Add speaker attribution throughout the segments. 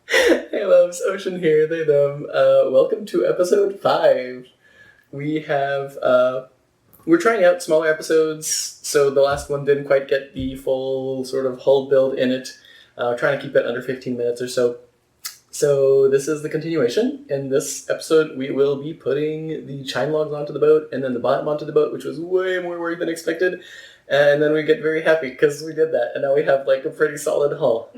Speaker 1: Hey loves, Ocean here, they them. Welcome to episode 5. We have, we're trying out smaller episodes, so the last one didn't quite get the full sort of hull build in it. Trying to keep it under 15 minutes or so. So this is the continuation. In this episode, we will be putting the chine logs onto the boat and then the bottom onto the boat, which was way more work than expected. And then we get very happy because we did that, and now we have like a pretty solid hull.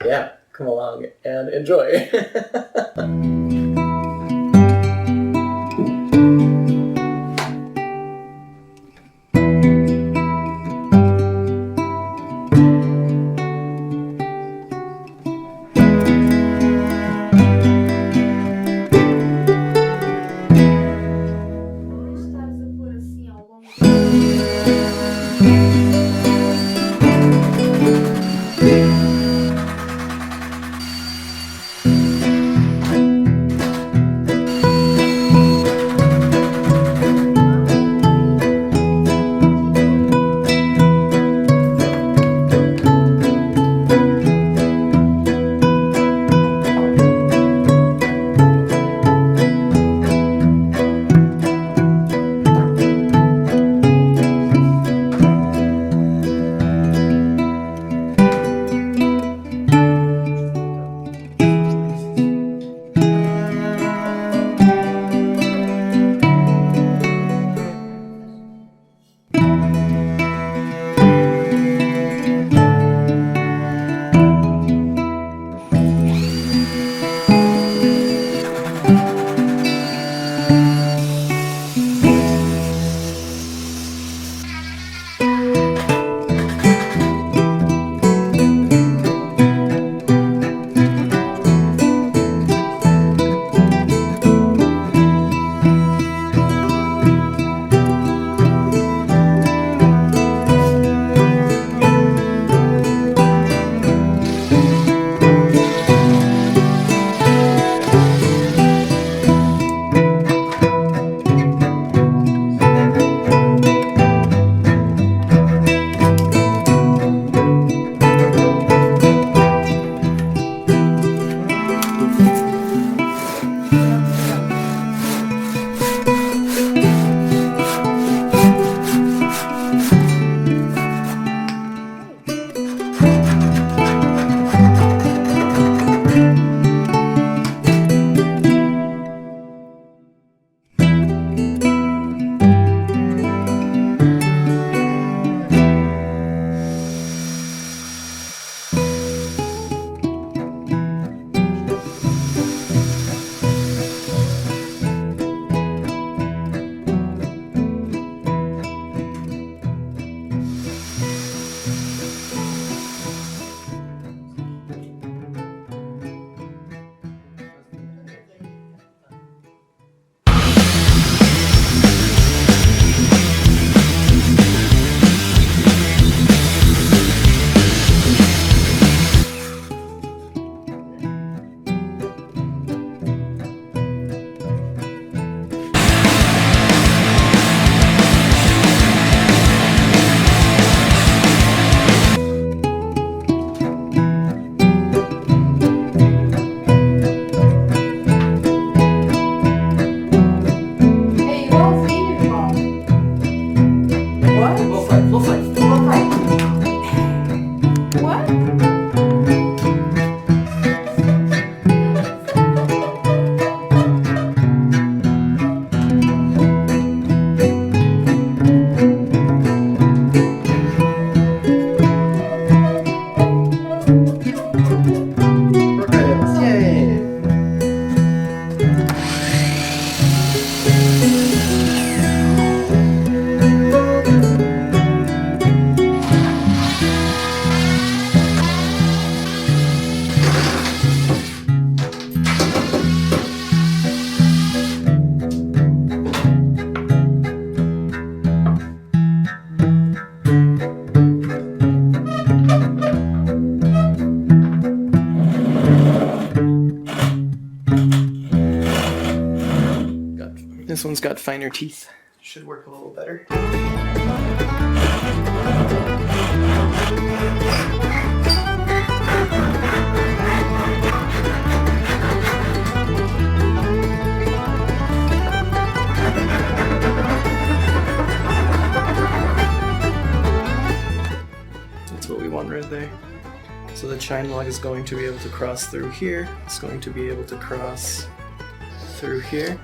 Speaker 1: Yeah, come along and enjoy. This one's got finer teeth. Should work a little better. That's what we want right there. So the chine log is going to be able to cross through here. It's going to be able to cross through here.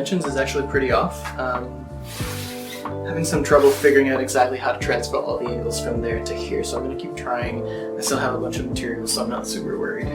Speaker 1: dimensions is actually pretty off. Having some trouble figuring out exactly how to transfer all the angles from there to here, so I'm going to keep trying. I still have a bunch of materials, so I'm not super worried.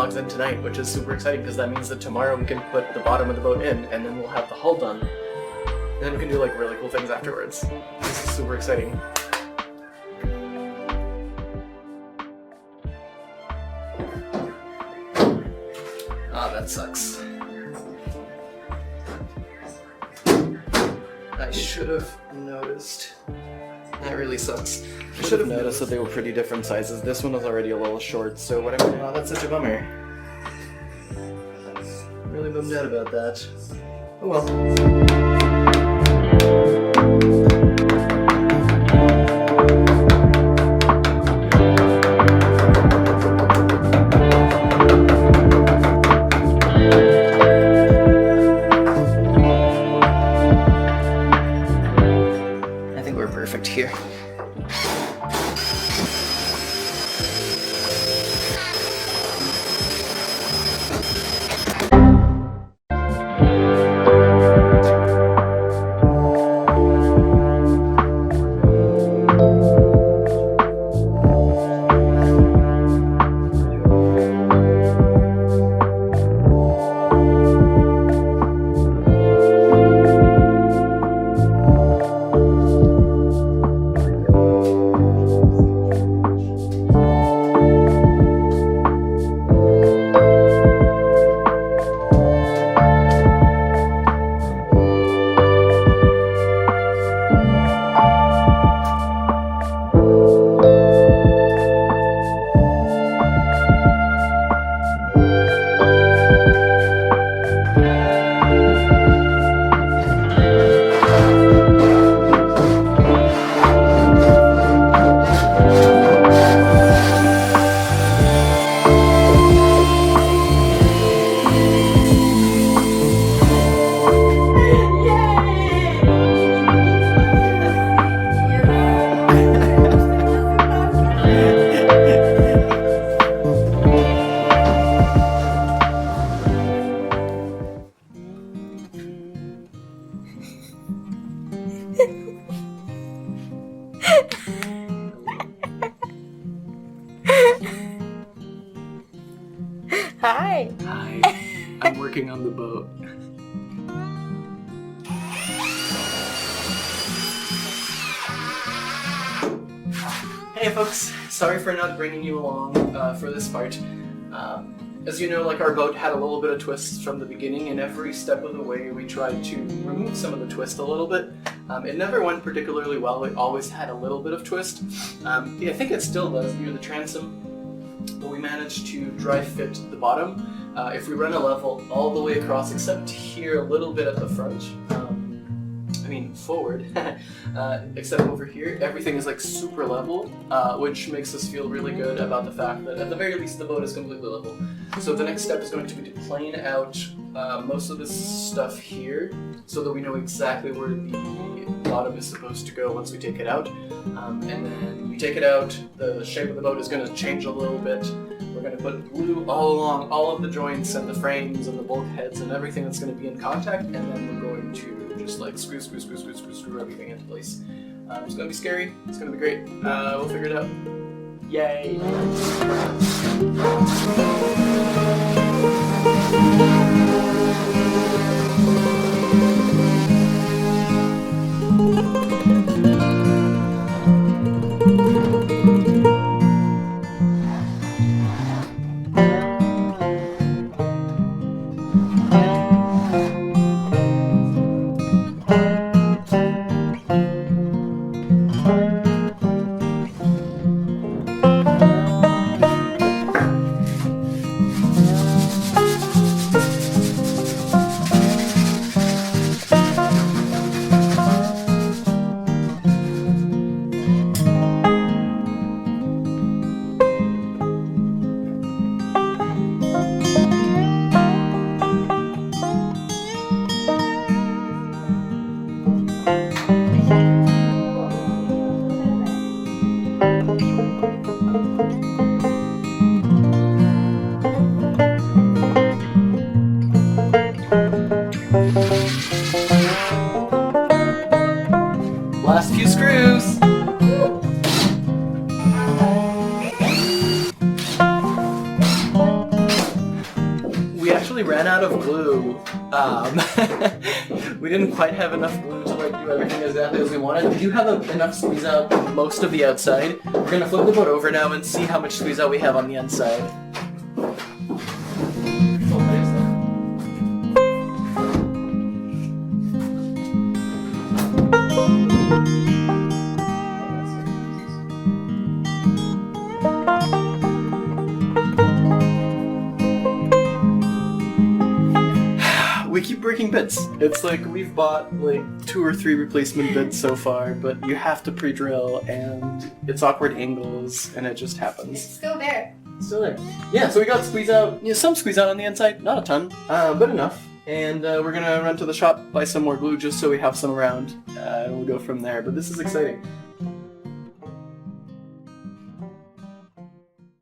Speaker 1: logs in tonight, which is super exciting because that means that tomorrow we can put the bottom of the boat in and then we'll have the hull done. And then we can do like really cool things afterwards. This is super exciting. Ah, that sucks. I should have noticed. That really sucks. I should have noticed that they were pretty different sizes. This one was already a little short, so what I'm... Oh, that's such a bummer. I'm really bummed out about that. Oh well. Perfect here.
Speaker 2: Hi.
Speaker 1: Hi. I'm working on the boat. Hey folks, sorry for not bringing you along for this part. As you know, like our boat had a little bit of twists from the beginning, and every step of the way we tried to remove some of the twist a little bit. It never went particularly well, it always had a little bit of twist. I think it still does near the transom, but we managed to dry fit the bottom. If we run a level all the way across, except here a little bit at the front, forward, except over here, everything is like super level, which makes us feel really good about the fact that at the very least the boat is completely level. So the next step is going to be to plane out most of this stuff here so that we know exactly where the bottom is supposed to go once we take it out. And then we take it out, the shape of the boat is going to change a little bit. We're going to put glue all along all of the joints and the frames and the bulkheads and everything that's going to be in contact, and then we're going to just like screw everything into place. It's going to be scary, it's going to be great, we'll figure it out. Yay! actually ran out of glue. We didn't quite have enough glue to like do everything exactly as we wanted. We do have enough squeeze out on most of the outside. We're gonna flip the boat over now and see how much squeeze out we have on the inside. We keep breaking bits. It's like we've bought like 2 or 3 replacement bits so far, but you have to pre-drill and it's awkward angles and it just happens.
Speaker 2: It's still there.
Speaker 1: It's still there. Yeah, so we got squeeze out, some squeeze out on the inside, not a ton, but enough. And we're gonna run to the shop, buy some more glue just so we have some around, and we'll go from there. But this is exciting.